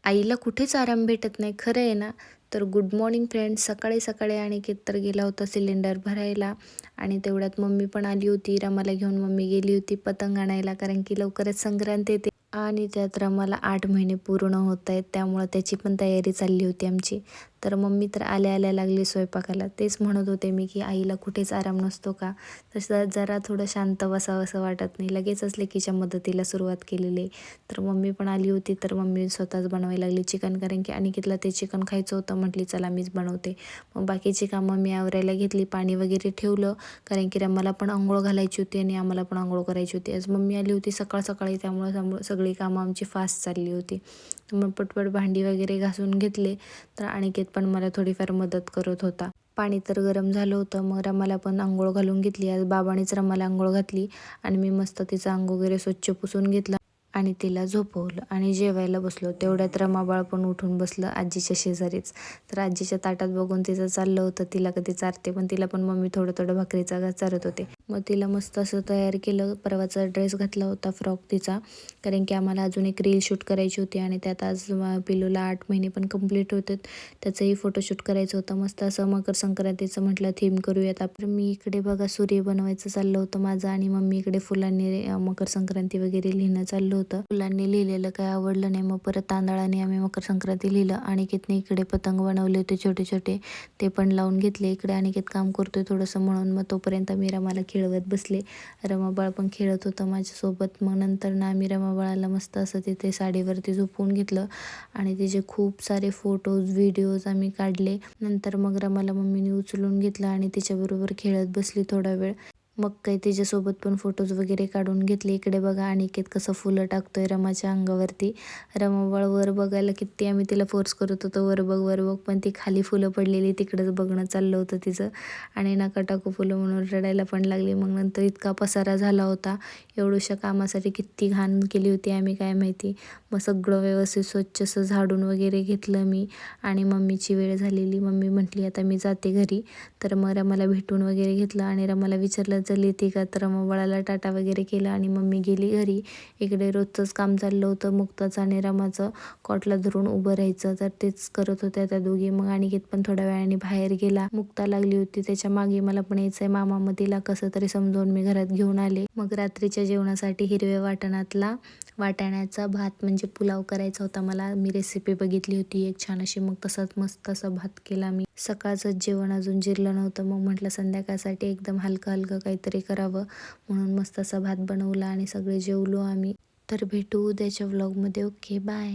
आईला कुठेच आराम भेटत नाही, खरं आहे ना. तर गुड मॉर्निंग फ्रेंड्स. सकाळी सकाळी अनिकेत तर गेला होता सिलेंडर भरायला आणि तेवढ्यात मम्मी पण आली होती. रमाला घेऊन मम्मी गेली होती पतंग आणायला, कारण की लवकरच संक्रांत येते आणि त्यात रमाला 8 महिने पूर्ण होत आहेत, त्यामुळं त्याची पण तयारी चालली होती आमची. तर मम्मी तर आल्या आल्या लागली स्वयंपाकाला. तेच म्हणत होते मी की आईला कुठेच आराम नसतो का? तसं जरा थोडं शांत बसावंसं वाटत नाही, लगेचच लेकीच्या मदतीला सुरुवात केलेली आहे. तर मम्मी पण आली होती, तर मम्मी स्वतःच बनवायला लागली चिकन, कारण की अनिकेतला ते चिकन खायचं होतं. म्हटली चला मीच बनवते. मग बाकीची कामं मी आवरायला घेतली, पाणी वगैरे ठेवलं, कारण की रमाला पण अंघोळ घालायची होती आणि आम्हाला पण अंघोळ करायची होती. आज मम्मी आली होती सकाळ सकाळी, त्यामुळं सगळी कामं आमची फास्ट चालली होती. मग पटपट भांडी वगैरे घासून घेतले. तर अनिकेत पण मला थोडीफार मदत करत होता. पाणी तर गरम झालं होतं, मग रमाला पण अंघोळ घालून घेतली. आज बाबांनीच रमाला अंघोळ घातली आणि मी मस्त तिचं अंग वगैरे स्वच्छ पुसून घेतलं आणि तिला झोपवलं आणि जेवायला बसलो. तेवढ्यात रमाबाळ पण उठून बसलं आजीच्या शेजारीच. तर आजीच्या ताटात बघून तिचं चाललं होतं तिला कधी चारते, पण तिला पण मम्मी थोडं थोडं भाकरीचा घास चारत होते. मग तिला मस्त असं तयार केलं. परवाचा ड्रेस घातला होता फ्रॉक तिचा, कारण की आम्हाला अजून एक रील शूट करायची होती आणि त्यात आज पिलूला 8 महिने पण कंप्लीट होतात, त्याचंही फोटोशूट करायचं होतं. मस्त असं मकर संक्रांतीचं म्हटलं थीम करूयात आपण. मी इकडे बघा सूर्य बनवायचं चाललं होतं माझं आणि मम्मी इकडे फुलांनी मकर संक्रांती वगैरे लिहिणं चाललं होतं. फुलांनी लिहिलेलं काय आवडलं नाही, मग परत तांदळाने आम्ही मकर संक्रांती लिहिलं. अनिकेतने इकडे पतंग बनवले होते छोटे छोटे, ते पण लावून घेतले. इकडे अनिकेत काम करतोय थोडंसं, म्हणून मग तोपर्यंत मी रमाला खेळवत बसले. रमाबाळ पण खेळत होतं माझ्यासोबत. मग नंतर ना आम्ही रमाबाळाला मस्त असं तिथे साडीवरती झोपवून घेतलं आणि तिचे खूप सारे फोटोज व्हिडिओज आम्ही काढले. नंतर मग रमाला मम्मीने उचलून घेतलं आणि तिच्याबरोबर खेळत बसली थोडा वेळ. मग काही तिच्यासोबत पण फोटोज वगैरे काढून घेतले. इकडे बघा अनिकेत कसं फुलं टाकतोय रमाच्या अंगावरती. रमाबाळ वर बघायला किती आम्ही तिला फोर्स करत होतो, वर बघ वर बघ, पण ती खाली फुलं पडलेली तिकडंच बघणं चाललं होतं तिचं आणि नका टाकू फुलं म्हणून रडायला पण लागली. मग नंतर इतका पसारा झाला होता, एवढ्याशा कामासाठी किती घाण केली होती आम्ही काय माहिती. मग सगळं व्यवस्थित स्वच्छ असं झाडून वगैरे घेतलं मी आणि मम्मीची वेळ झालेली. मम्मी म्हटली आता मी जाते घरी. तर मग रमाला भेटून वगैरे घेतलं आणि रमाला विचारलं चल येते का, तर रमाबाळाला टाटा वगैरे केला आणि मम्मी गेली घरी. इकडे रोजचंच काम चाललं होतं, मुक्ताचं आणि रमाचं कॉटला धरून उभं राहायचं, तर तेच करत होत्या त्या दोघी. मग अनिकेत पण थोड्या वेळाने बाहेर गेला. मुक्ता लागली होती त्याच्या मागे, मला पण यायचंय मामा, मग तिला कसं तरी समजावून मी घरात घेऊन आले. मग रात्रीच्या जेवणासाठी हिरव्या वाटाण्याचा भात म्हणजे पुलाव करायचा होता मला. मी रेसिपी बघितली होती एक छान अशी, मग तसाच मस्त असा भात केला मी. सकाळचं जेवण अजून जिरलं नव्हतं, मग म्हटलं संध्याकाळसाठी एकदम हलकं हलकं काहीतरी करावं, म्हणून मस्त असा भात बनवला आणि सगळे जेवलो आम्ही. तर भेटू उद्याच्या व्लॉगमध्ये. Okay bye.